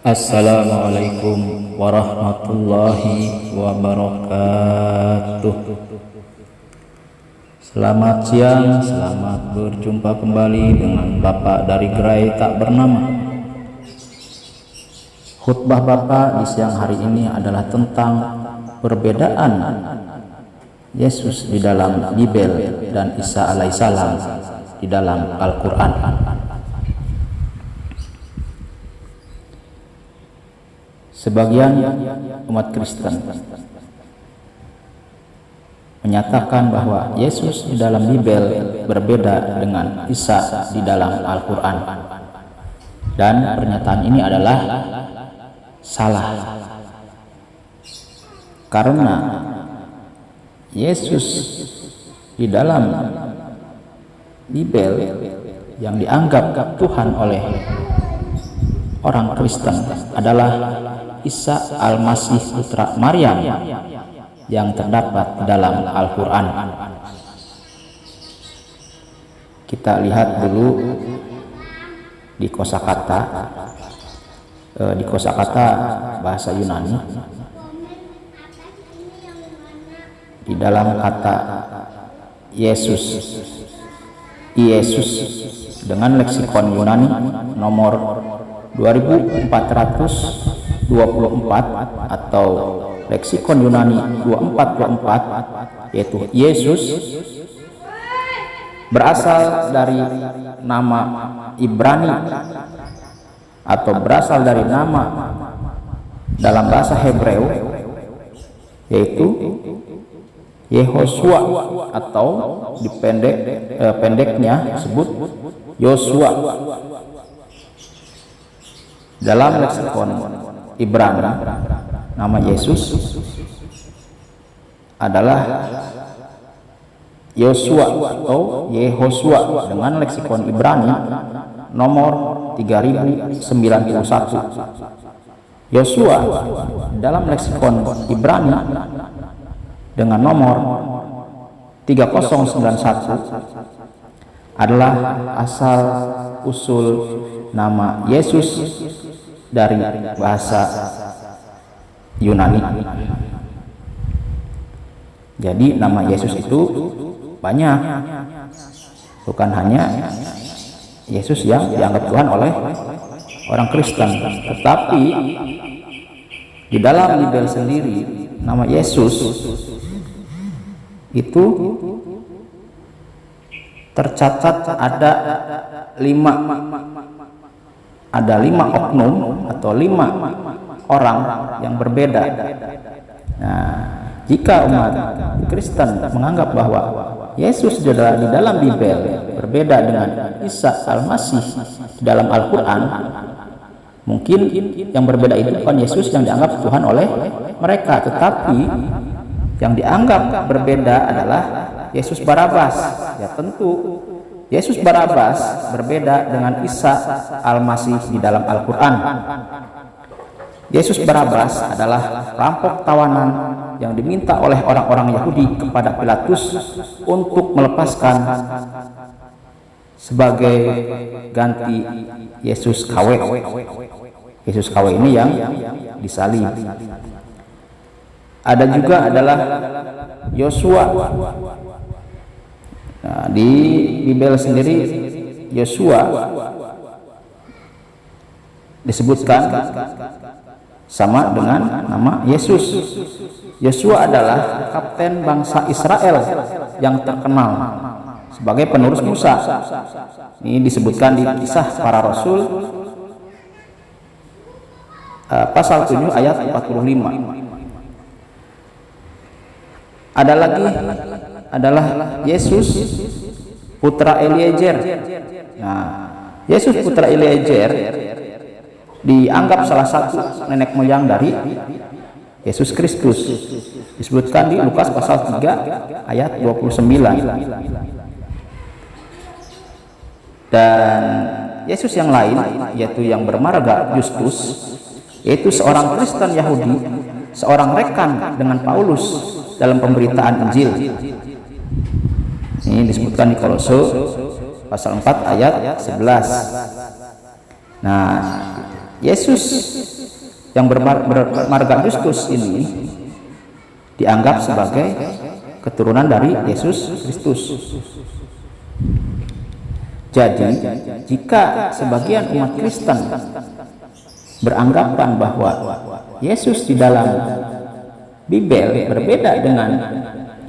Assalamualaikum warahmatullahi wabarakatuh. Selamat siang, selamat berjumpa kembali dengan Bapak dari Gerai Tak Bernama. Khutbah Bapak di siang hari ini adalah tentang perbedaan Yesus di dalam Bible dan Isa alaihissalam di dalam Al-Quran. Sebagian umat Kristen menyatakan bahwa Yesus di dalam Bible berbeda dengan Isa di dalam Al-Quran, dan pernyataan ini adalah salah, karena Yesus di dalam Bible yang dianggap Tuhan oleh orang Kristen adalah Isa Al-Masih putra Maryam yang terdapat dalam Al-Quran. Kita lihat dulu di kosakata bahasa Yunani. Di dalam kata Yesus dengan leksikon Yunani nomor 2424 atau leksikon Yunani 2424, yaitu Yesus berasal dari nama Ibrani atau berasal dari nama dalam bahasa Hebreu, yaitu Yehosua, atau pendeknya disebut Yosua. Dalam leksikon Ibrani, nama Yesus adalah Yosua atau Yehosua dengan leksikon Ibrani nomor 3091. Yosua dalam leksikon Ibrani dengan nomor 3091 adalah asal usul nama Yesus dari bahasa Yunani. Jadi nama Yesus itu banyak, bukan hanya Yesus yang dianggap Tuhan oleh orang Kristen, tetapi di dalam Bible sendiri nama Yesus itu tercatat ada 5 oknum atau 5 orang yang berbeda. Nah, jika umat Kristen menganggap bahwa Yesus di dalam Bible berbeda dengan Isa Al-Masih di dalam Al-Quran, mungkin yang berbeda itu bukan Yesus yang dianggap Tuhan oleh mereka, tetapi yang dianggap berbeda adalah Yesus Barabas. Ya, tentu Yesus Barabas berbeda dengan Isa Al-Masih di dalam Al-Quran. Yesus Barabas adalah rampok tawanan yang diminta oleh orang-orang Yahudi kepada Pilatus untuk melepaskan sebagai ganti Yesus KW. Yesus KW ini yang disalib. Ada juga adalah Yosua. Nah, di Bible sendiri Yosua disebutkan sama dengan nama Yesus. Yosua adalah kapten bangsa Israel yang terkenal sebagai penerus Musa. Ini disebutkan di Kisah Para Rasul pasal 7 ayat 45. Ada lagi adalah Yesus putra Eliezer. Nah, Yesus putra Eliezer dianggap salah satu nenek moyang dari Yesus Kristus. Disebutkan di Lukas pasal 3 ayat 29. Dan Yesus yang lain, yaitu yang bermarga Justus, yaitu seorang Kristen Yahudi, seorang rekan dengan Paulus dalam pemberitaan Injil. Ini disebutkan di Kolose pasal 4 ayat 11. Nah, Yesus yang bermarga Justus ini dianggap sebagai keturunan dari Yesus Kristus. Jadi, jika sebagian umat Kristen beranggapan bahwa Yesus di dalam Bible berbeda dengan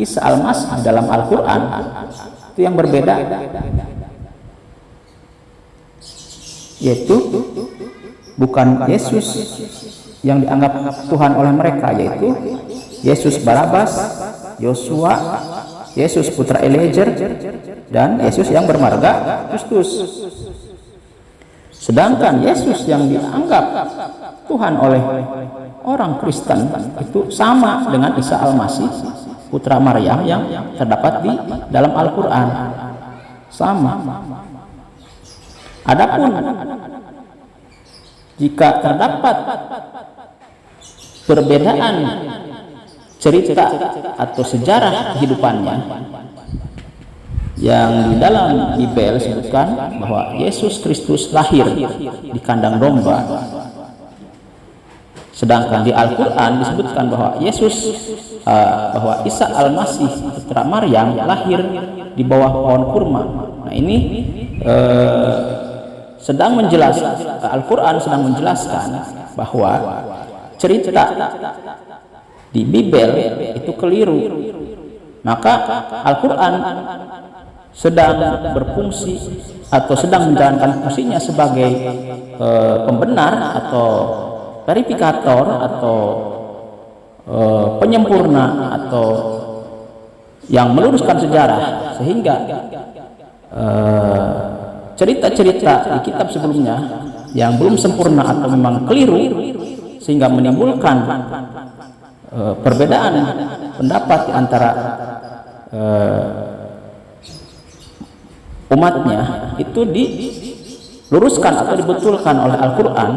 Isa Al-Masih dalam Al-Quran, itu yang berbeda, yaitu bukan Yesus yang dianggap Tuhan oleh mereka, yaitu Yesus Barabas, Yosua, Yesus putra Eliezer, dan Yesus yang bermarga Justus. Sedangkan Yesus yang dianggap Tuhan oleh orang Kristen itu sama dengan Isa Al-Masih putra Maryam yang terdapat di dalam Al-Quran, sama. Adapun jika terdapat perbedaan cerita atau sejarah kehidupannya, yang di dalam Bible disebutkan bahwa Yesus Kristus lahir di kandang domba, sedangkan di Al-Quran disebutkan bahwa bahwa Isa Al-Masih putra Maryam lahir di bawah pohon kurma. Nah, ini sedang menjelaskan, Al-Quran sedang menjelaskan bahwa cerita di Bible itu keliru. Maka Al-Quran sedang berfungsi atau sedang menjalankan fungsinya sebagai pembenar atau verifikator atau penyempurna atau yang meluruskan sejarah, sehingga cerita-cerita di kitab sebelumnya yang belum sempurna atau memang keliru sehingga menimbulkan perbedaan pendapat di antara umatnya, itu diluruskan atau dibetulkan oleh Al-Quran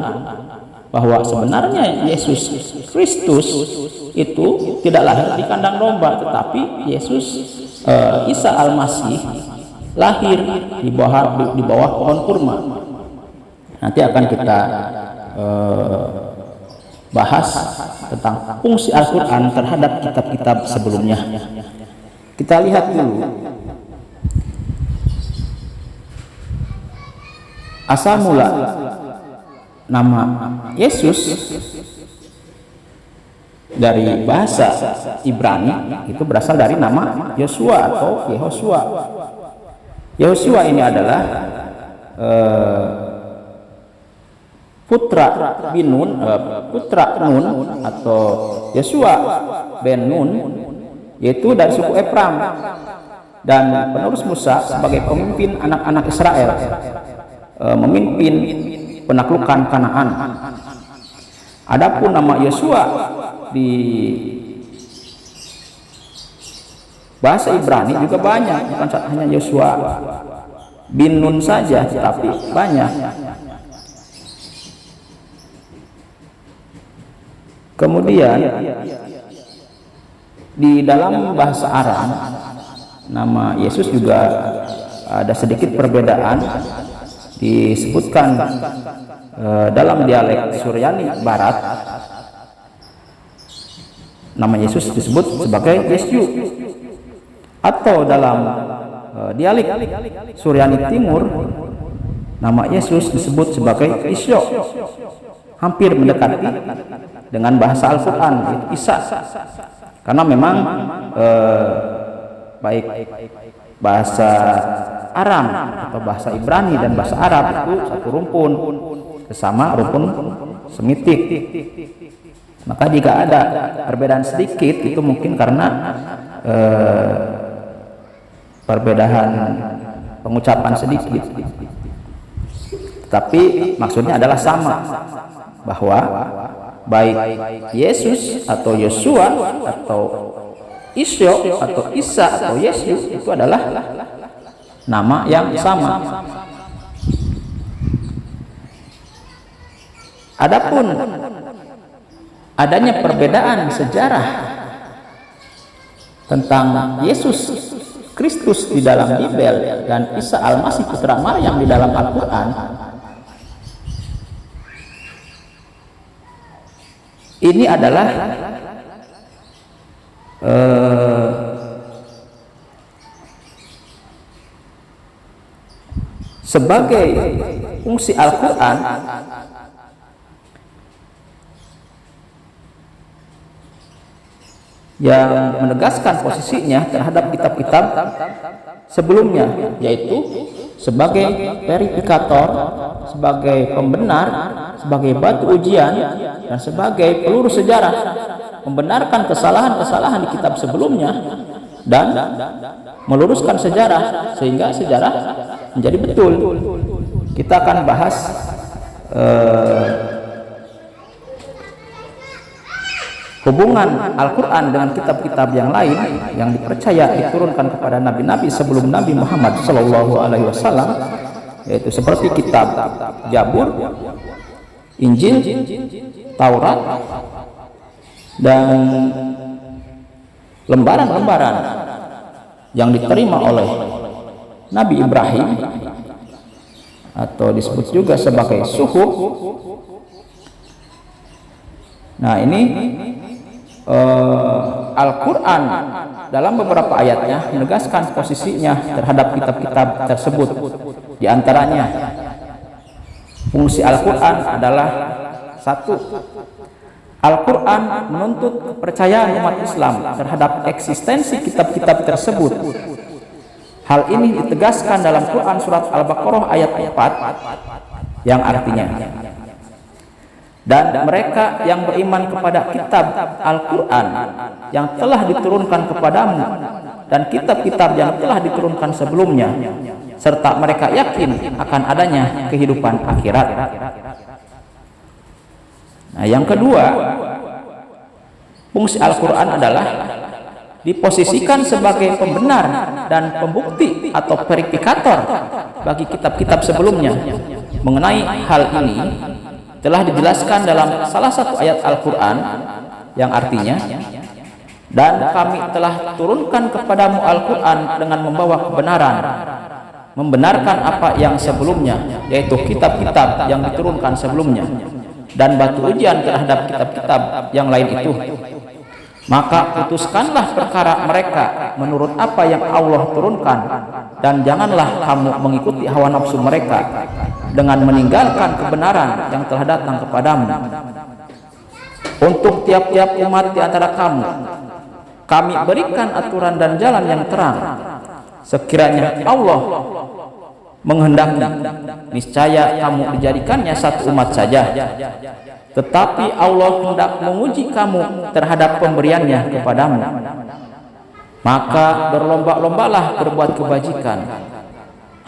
bahwa sebenarnya Yesus Kristus itu tidak lahir di kandang domba, tetapi Yesus Isa Al-Masih lahir di bawah pohon kurma. Nanti akan kita bahas tentang fungsi Al-Quran terhadap kitab-kitab sebelumnya. Kita lihat dulu asal mula nama Yesus dari bahasa Ibrani itu berasal dari nama Yosua atau Yehosua. Yehosua ini adalah putra Nun atau Yosua ben Nun, yaitu dari suku Efram, dan penerus Musa sebagai pemimpin anak-anak Israel, memimpin penaklukan Kanaan. Adapun nama Yosua di bahasa Ibrani juga banyak, bukan hanya Yosua bin Nun saja, tapi banyak. Kemudian di dalam bahasa Aram nama Yesus juga ada sedikit perbedaan. Disebutkan dalam dialek Suryani Barat nama Yesus disebut sebagai Yesyu, atau dalam dialek Suryani Timur nama Yesus disebut sebagai Isyo, hampir mendekati dengan bahasa Al-Quran Isa, karena memang baik bahasa Aram atau bahasa Ibrani dan bahasa Arab itu satu rumpun, sesama rumpun Semitik. Maka jika ada perbedaan sedikit itu mungkin karena perbedaan pengucapan sedikit, tapi maksudnya adalah sama, bahwa baik Yesus atau Yosua atau Isyo atau Isa atau Yesus itu adalah nama yang sama. Adapun adanya perbedaan sejarah tentang Yesus Kristus di dalam Bible dan Isa Al-Masih putra Maryam di dalam Al-Quran, ini adalah sebagai fungsi Al-Quran yang menegaskan posisinya terhadap kitab-kitab sebelumnya, yaitu sebagai verifikator, sebagai pembenar, sebagai batu ujian, dan sebagai peluru sejarah, membenarkan kesalahan-kesalahan di kitab sebelumnya dan meluruskan sejarah sehingga sejarah menjadi betul. Kita akan bahas hubungan Al-Quran dengan kitab-kitab yang lain yang dipercaya diturunkan kepada nabi-nabi sebelum Nabi Muhammad SAW, yaitu seperti kitab Zabur, Injil, Taurat, dan lembaran-lembaran yang diterima oleh Nabi Ibrahim atau disebut juga sebagai suhuf. Nah, ini Al-Quran dalam beberapa ayatnya menegaskan posisinya terhadap kitab-kitab tersebut. Di antaranya, fungsi Al-Quran adalah satu, Al-Quran menuntut kepercayaan umat Islam terhadap eksistensi kitab-kitab tersebut. Hal ini ditegaskan dalam Quran surat Al-Baqarah ayat 4 yang artinya, dan mereka yang beriman kepada kitab Al-Quran yang telah diturunkan kepadamu dan kitab-kitab yang telah diturunkan sebelumnya, serta mereka yakin akan adanya kehidupan akhirat. Nah, yang kedua, fungsi Al-Quran adalah diposisikan sebagai pembenar dan pembukti atau verifikator bagi kitab-kitab sebelumnya. Mengenai hal ini telah dijelaskan dalam salah satu ayat Al-Quran yang artinya, dan kami telah turunkan kepadamu Al-Quran dengan membawa kebenaran, membenarkan apa yang sebelumnya, yaitu kitab-kitab yang diturunkan sebelumnya, dan batu ujian terhadap kitab-kitab yang lain itu. Maka putuskanlah perkara mereka menurut apa yang Allah turunkan, dan janganlah kamu mengikuti hawa nafsu mereka dengan meninggalkan kebenaran yang telah datang kepadamu. Untuk tiap-tiap umat di antara kamu, kami berikan aturan dan jalan yang terang. Sekiranya Allah menghendaki, niscaya kamu dijadikannya satu umat saja. Tetapi Allah hendak menguji kamu terhadap pemberiannya kepadamu. Maka berlomba-lombalah berbuat kebajikan.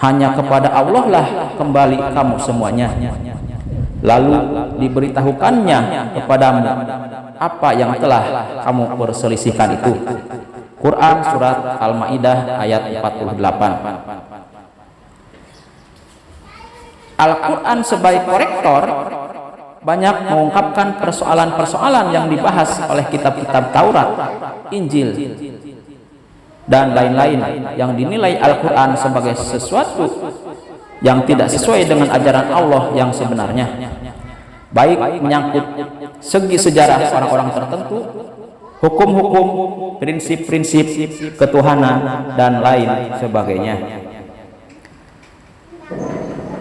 Hanya kepada Allah lah kembali kamu semuanya. Lalu diberitahukannya kepadamu apa yang telah kamu perselisihkan itu. Quran surat Al-Maidah ayat 48. Al-Quran sebagai korektor banyak mengungkapkan persoalan-persoalan yang dibahas oleh kitab-kitab Taurat, Injil, dan lain-lain yang dinilai Al-Quran sebagai sesuatu yang tidak sesuai dengan ajaran Allah yang sebenarnya, baik menyangkut segi sejarah orang-orang tertentu, hukum-hukum, prinsip-prinsip ketuhanan, dan lain sebagainya.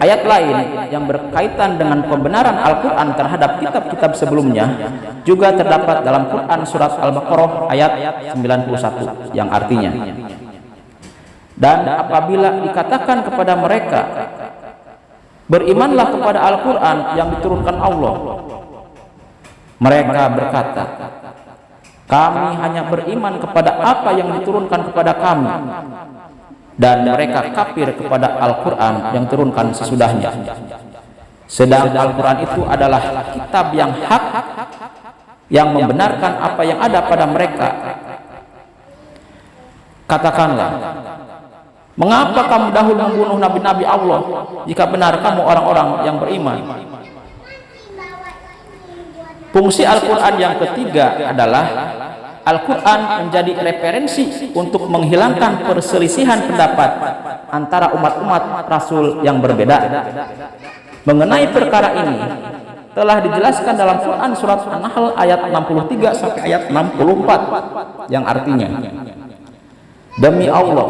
Ayat lain yang berkaitan dengan pembenaran Al-Quran terhadap kitab-kitab sebelumnya juga terdapat dalam Quran surat Al-Baqarah ayat 91 yang artinya, dan apabila dikatakan kepada mereka, berimanlah kepada Al-Quran yang diturunkan Allah, mereka berkata, kami hanya beriman kepada apa yang diturunkan kepada kami, dan mereka kafir kepada Al-Quran yang turunkan sesudahnya. Sedang Al-Quran itu adalah kitab yang hak, yang membenarkan apa yang ada pada mereka. Katakanlah, mengapa kamu dahulu membunuh nabi-nabi Allah jika benar kamu orang-orang yang beriman? Fungsi Al-Quran yang ketiga adalah Al-Quran menjadi referensi untuk menghilangkan perselisihan pendapat antara umat-umat Rasul yang berbeda. Mengenai perkara ini, telah dijelaskan dalam Quran surat An-Nahl ayat 63 sampai ayat 64 yang artinya, demi Allah,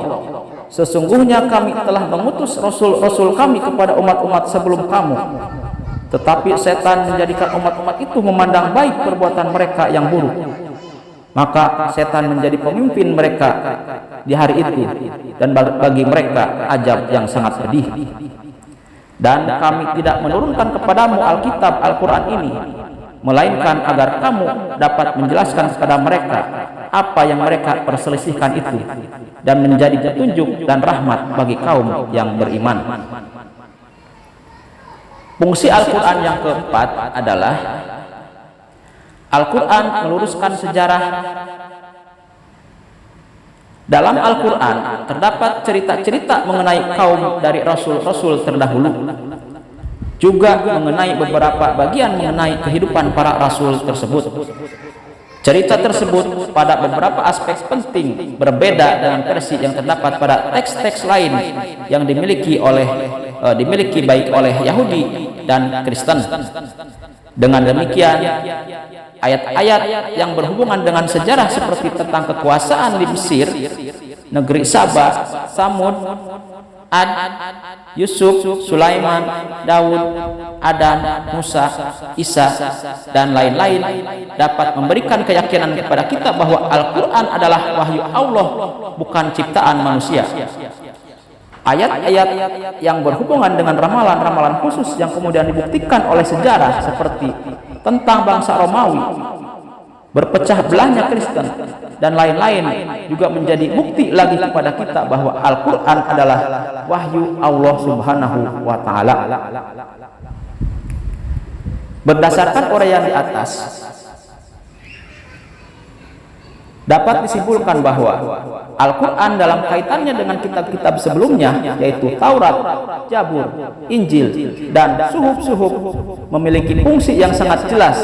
sesungguhnya kami telah mengutus rasul-rasul kami kepada umat-umat sebelum kamu, tetapi setan menjadikan umat-umat itu memandang baik perbuatan mereka yang buruk. Maka setan menjadi pemimpin mereka di hari itu, dan bagi mereka azab yang sangat pedih. Dan kami tidak menurunkan kepadamu Alkitab Al-Quran ini, melainkan agar kamu dapat menjelaskan kepada mereka apa yang mereka perselisihkan itu, dan menjadi petunjuk dan rahmat bagi kaum yang beriman. Fungsi Al-Quran yang keempat adalah Al-Quran meluruskan sejarah. Dalam Al-Quran terdapat cerita-cerita mengenai kaum dari rasul-rasul terdahulu, juga mengenai beberapa bagian mengenai kehidupan para rasul tersebut. Cerita tersebut pada beberapa aspek penting berbeda dengan versi yang terdapat pada teks-teks lain yang dimiliki baik oleh Yahudi dan Kristen. Dengan demikian, ayat-ayat yang berhubungan dengan sejarah seperti tentang kekuasaan di Mesir, negeri Sabah, Samud, Ad, Yusuf, Sulaiman, Daud, Adam, Musa, Isa, dan lain-lain dapat memberikan keyakinan kepada kita bahwa Al-Quran adalah wahyu Allah, bukan ciptaan manusia. Ayat-ayat yang berhubungan dengan ramalan-ramalan khusus yang kemudian dibuktikan oleh sejarah seperti tentang bangsa Romawi, berpecah belahnya Kristen, dan lain-lain juga menjadi bukti lagi kepada kita bahwa Al-Quran adalah wahyu Allah Subhanahu wa Ta'ala. Berdasarkan uraian di atas, dapat disimpulkan bahwa Al-Quran dalam kaitannya dengan kitab-kitab sebelumnya, yaitu Taurat, Zabur, Injil, dan Suhuf-Suhuf, memiliki fungsi yang sangat jelas.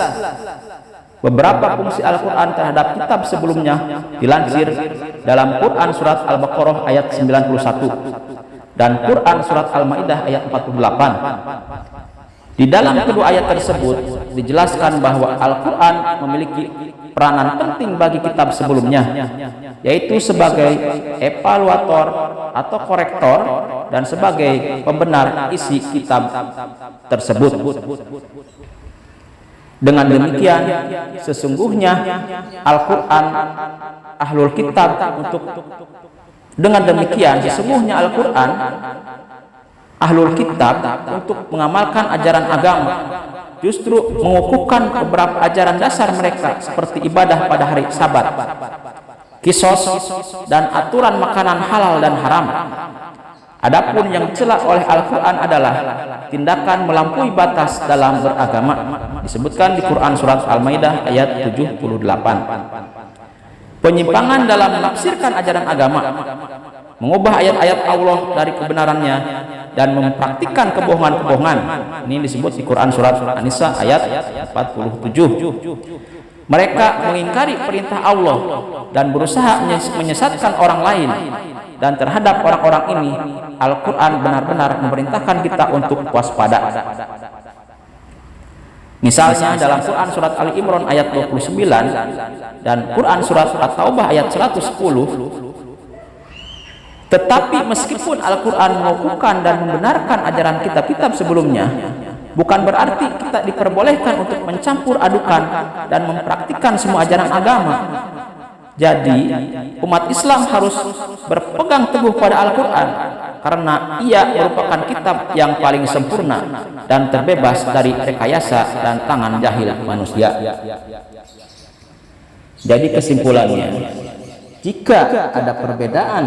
Beberapa fungsi Al-Quran terhadap kitab sebelumnya dilansir dalam Quran Surat Al-Baqarah ayat 91 dan Quran Surat Al-Ma'idah ayat 48. Di dalam kedua ayat tersebut dijelaskan bahwa Al-Quran memiliki peranan penting bagi kitab sebelumnya, yaitu sebagai evaluator atau korektor dan sebagai pembenar isi kitab tersebut. Dengan demikian, sesungguhnya Al-Quran Ahlul Kitab Ahlul Kitab untuk mengamalkan ajaran agama justru mengukuhkan beberapa ajaran dasar mereka seperti ibadah pada hari Sabat, kisos, dan aturan makanan halal dan haram. Adapun yang dicela oleh Al-Quran adalah tindakan melampaui batas dalam beragama, disebutkan di Quran Surat Al-Maidah ayat 78. Penyimpangan dalam menafsirkan ajaran agama, mengubah ayat-ayat Allah dari kebenarannya, dan mempraktikkan kebohongan-kebohongan. Ini disebut di Quran Surat An-Nisa ayat 47. Mereka mengingkari perintah Allah dan berusaha menyesatkan orang lain, dan terhadap orang-orang ini Al-Quran benar-benar memerintahkan kita untuk waspada. Misalnya dalam Quran Surat Ali Imran ayat 29 dan Quran Surat At-Taubah ayat 110. Tetapi meskipun Al-Quran mengukuhkan dan membenarkan ajaran kitab-kitab sebelumnya, bukan berarti kita diperbolehkan untuk mencampur adukan dan mempraktikkan semua ajaran agama. Jadi, umat Islam harus berpegang teguh pada Al-Quran karena ia merupakan kitab yang paling sempurna dan terbebas dari rekayasa dan tangan jahil manusia. Jadi kesimpulannya, jika ada perbedaan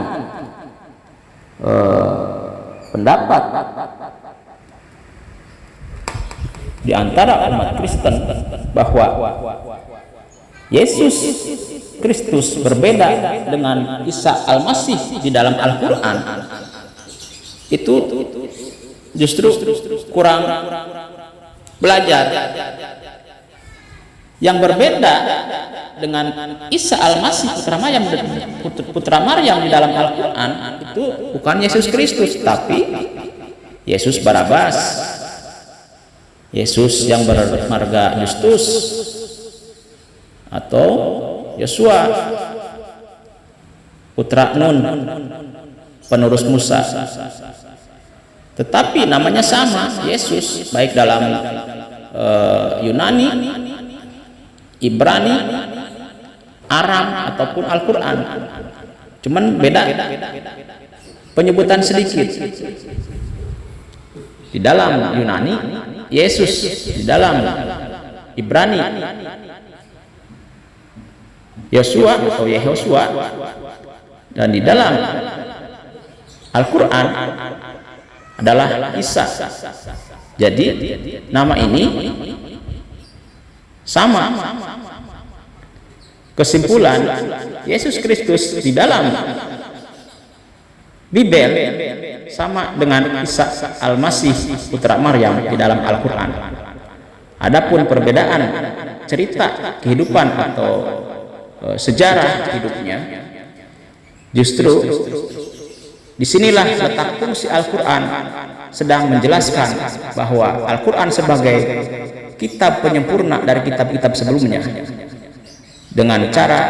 pendapat di antara umat Kristen bahwa Yesus Kristus berbeda dengan Isa Al-Masih di dalam Al-Quran, itu justru kurang belajar. Yang berbeda dengan Isa Al-Masih putra Maryam di dalam Al-Quran itu bukan Yesus Kristus, tapi Yesus Barabas. Yesus yang bermarga Justus atau Yosua putra Nun, penerus Musa. Tetapi namanya sama, Yesus, baik dalam Yunani, Ibrani, Aram ataupun Al-Quran. Cuman beda penyebutan sedikit. Di dalam Yunani Yesus, di dalam Ibrani Yosua atau Yehosua, dan di dalam Al-Quran adalah Isa. Jadi nama ini sama. Kesimpulan, Yesus Kristus di dalam Bible sama dengan Isa Al-Masih putra Maryam di dalam Al-Quran. Adapun perbedaan cerita kehidupan atau sejarah hidupnya, justru disinilah letak fungsi Al-Quran sedang menjelaskan bahwa Al-Quran sebagai kitab penyempurna dari kitab-kitab sebelumnya, dengan cara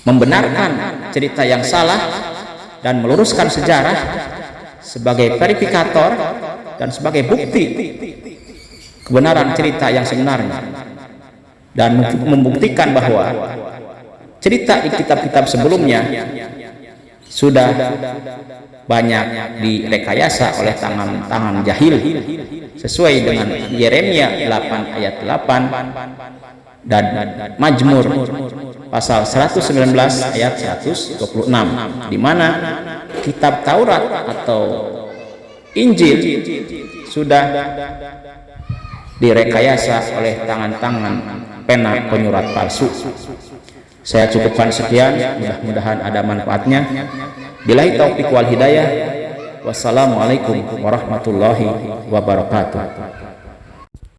membenarkan cerita yang salah dan meluruskan sejarah sebagai verifikator dan sebagai bukti kebenaran cerita yang sebenarnya, dan membuktikan bahwa cerita di kitab-kitab sebelumnya sudah banyak direkayasa oleh tangan jahil sesuai dengan Yeremia 8 ayat 8 dan Mazmur pasal 119 ayat 126, di mana kitab Taurat atau Injil sudah direkayasa oleh tangan-tangan pena penyurat palsu. Saya cukupkan sekian, mudah-mudahan ada manfaatnya. Billahi taufiq wal hidayah. Wassalamualaikum warahmatullahi wabarakatuh.